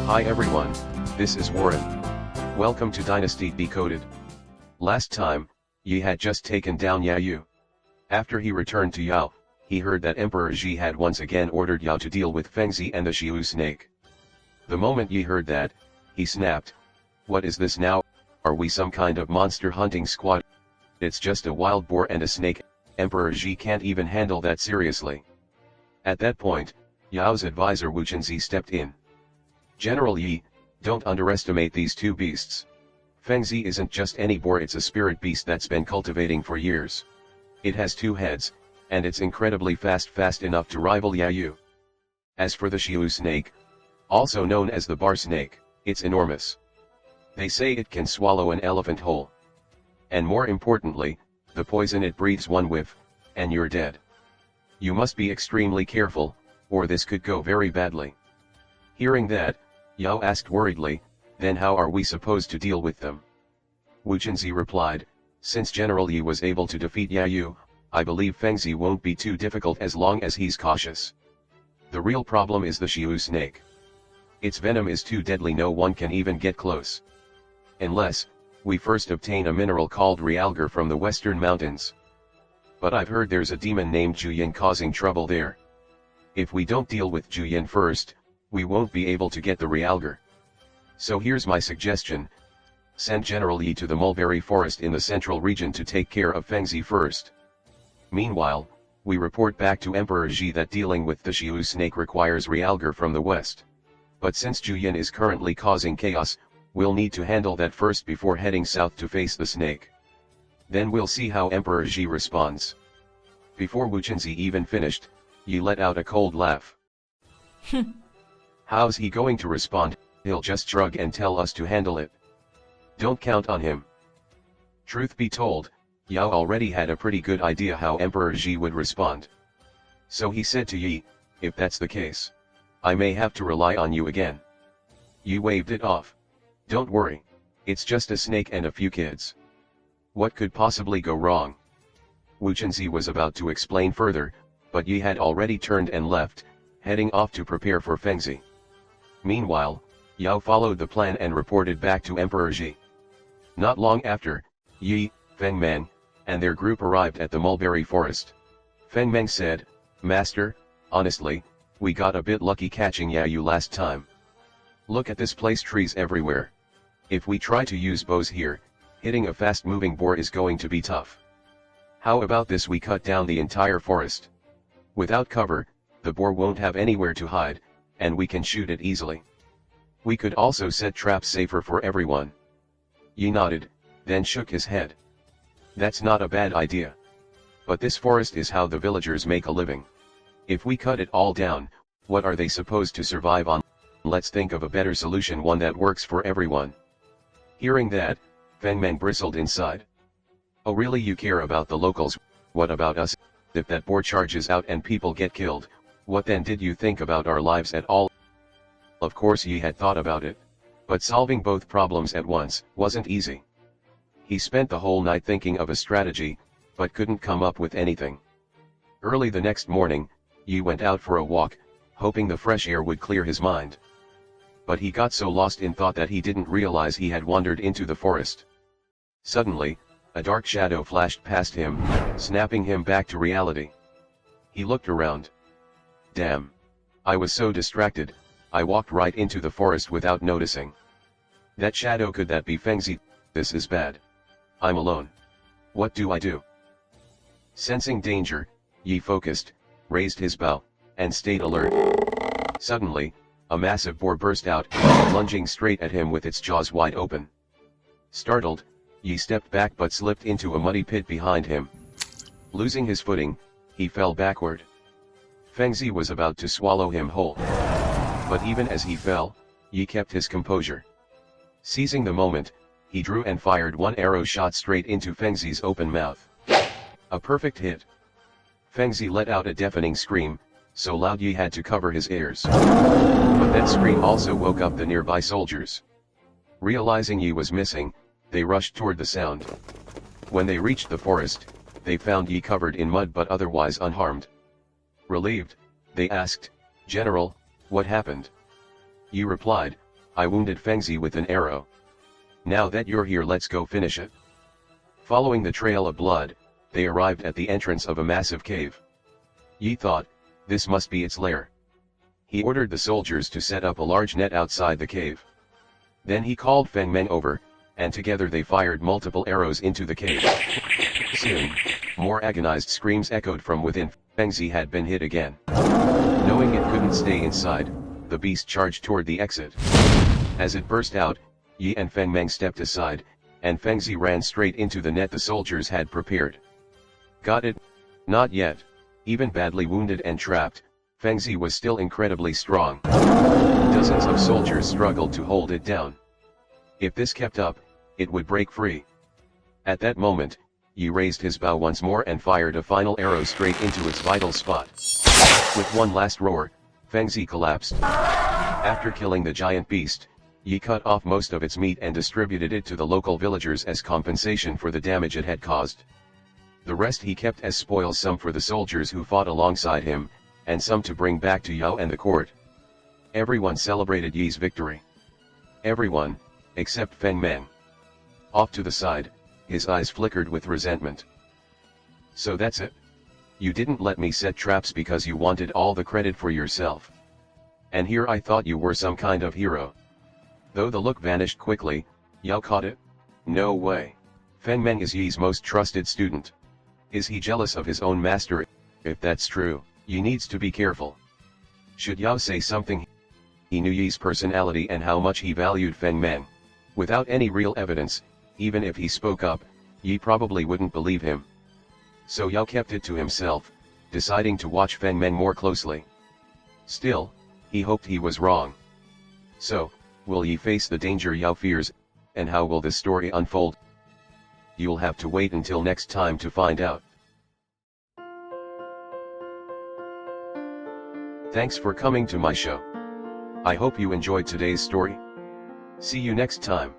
Hi everyone, this is Warren. Welcome to Dynasty Decoded. Last time, Yi had just taken down Yao. After he returned to Yao, he heard that Emperor Ji had once again ordered Yao to deal with Fengzi and the Xiu snake. The moment Yi heard that, he snapped. What is this now? Are we some kind of monster hunting squad? It's just a wild boar and a snake. Emperor Ji can't even handle that seriously. At that point, Yao's advisor Wu Chenzi stepped in. General Yi, don't underestimate these two beasts. Fengzi isn't just any boar, it's a spirit beast that's been cultivating for years. It has two heads, and it's incredibly fast enough to rival Yao. As for the Xiu snake, also known as the bar snake, it's enormous. They say it can swallow an elephant whole. And more importantly, the poison it breathes, one whiff, and you're dead. You must be extremely careful, or this could go very badly. Hearing that, Yao asked worriedly, then how are we supposed to deal with them? Wu Chenzi replied, since General Yi was able to defeat Yao, I believe Fengzi won't be too difficult as long as he's cautious. The real problem is the Xiu snake. Its venom is too deadly, no one can even get close. Unless, we first obtain a mineral called realgar from the western mountains. But I've heard there's a demon named Juyin causing trouble there. If we don't deal with Juyin first, we won't be able to get the realgar. So here's my suggestion. Send General Yi to the mulberry forest in the central region to take care of Fengzi first. Meanwhile, we report back to Emperor Ji that dealing with the Xiu snake requires realgar from the west. But since Juyin is currently causing chaos, we'll need to handle that first before heading south to face the snake. Then we'll see how Emperor Ji responds. Before Wu Chenzi even finished, Yi let out a cold laugh. How's he going to respond? He'll just shrug and tell us to handle it. Don't count on him. Truth be told, Yao already had a pretty good idea how Emperor Ji would respond. So he said to Yi, if that's the case, I may have to rely on you again. Yi waved it off. Don't worry, it's just a snake and a few kids. What could possibly go wrong? Wu Chenzi was about to explain further, but Yi had already turned and left, heading off to prepare for Fengzi. Meanwhile, Yao followed the plan and reported back to Emperor Ji. Not long after, Yi, Feng Meng, and their group arrived at the mulberry forest. Feng Meng said, Master, honestly, we got a bit lucky catching Yao last time. Look at this place, trees everywhere. If we try to use bows here, hitting a fast-moving boar is going to be tough. How about this, we cut down the entire forest? Without cover, the boar won't have anywhere to hide, and we can shoot it easily. We could also set traps safer for everyone. Yi nodded, then shook his head. That's not a bad idea. But this forest is how the villagers make a living. If we cut it all down, what are they supposed to survive on? Let's think of a better solution, one that works for everyone. Hearing that, Feng Meng bristled inside. Oh really, you care about the locals? What about us? If that boar charges out and people get killed, what then? Did you think about our lives at all? Of course Yi had thought about it. But solving both problems at once wasn't easy. He spent the whole night thinking of a strategy, but couldn't come up with anything. Early the next morning, Yi went out for a walk, hoping the fresh air would clear his mind. But he got so lost in thought that he didn't realize he had wandered into the forest. Suddenly, a dark shadow flashed past him, snapping him back to reality. He looked around. Damn. I was so distracted, I walked right into the forest without noticing. That shadow, could that be Fengzi? This is bad. I'm alone. What do I do? Sensing danger, Yi focused, raised his bow, and stayed alert. Suddenly, a massive boar burst out, lunging straight at him with its jaws wide open. Startled, Yi stepped back but slipped into a muddy pit behind him. Losing his footing, he fell backward. Fengzi was about to swallow him whole. But even as he fell, Yi kept his composure. Seizing the moment, he drew and fired one arrow shot straight into Fengzi's open mouth. A perfect hit. Fengzi let out a deafening scream, so loud Yi had to cover his ears. But that scream also woke up the nearby soldiers. Realizing Yi was missing, they rushed toward the sound. When they reached the forest, they found Yi covered in mud but otherwise unharmed. Relieved, they asked, "General, what happened?" Yi replied, I wounded Fengzi with an arrow. Now that you're here, let's go finish it. Following the trail of blood, they arrived at the entrance of a massive cave. Yi thought, this must be its lair. He ordered the soldiers to set up a large net outside the cave. Then he called Feng Meng over, and together they fired multiple arrows into the cave. Soon, more agonized screams echoed from within. Fengzi had been hit again. Knowing it couldn't stay inside, the beast charged toward the exit. As it burst out, Yi and Feng Meng stepped aside, and Fengzi ran straight into the net the soldiers had prepared. Got it? Not yet. Even badly wounded and trapped, Fengzi was still incredibly strong. Dozens of soldiers struggled to hold it down. If this kept up, it would break free. At that moment, Yi raised his bow once more and fired a final arrow straight into its vital spot. With one last roar, Fengzi collapsed. After killing the giant beast, Yi cut off most of its meat and distributed it to the local villagers as compensation for the damage it had caused. The rest he kept as spoils, some for the soldiers who fought alongside him, and some to bring back to Yao and the court. Everyone celebrated Yi's victory. Everyone, except Feng Meng. Off to the side, his eyes flickered with resentment. So that's it? You didn't let me set traps because you wanted all the credit for yourself. And here I thought you were some kind of hero. Though the look vanished quickly, Yao caught it. No way. Feng Meng is Yi's most trusted student. Is he jealous of his own master? If that's true, Yi needs to be careful. Should Yao say something? He knew Yi's personality and how much he valued Feng Meng. Without any real evidence, even if he spoke up, Yi probably wouldn't believe him. So Yao kept it to himself, deciding to watch Feng Meng more closely. Still, he hoped he was wrong. So, will Yi face the danger Yao fears, and how will this story unfold? You'll have to wait until next time to find out. Thanks for coming to my show. I hope you enjoyed today's story. See you next time.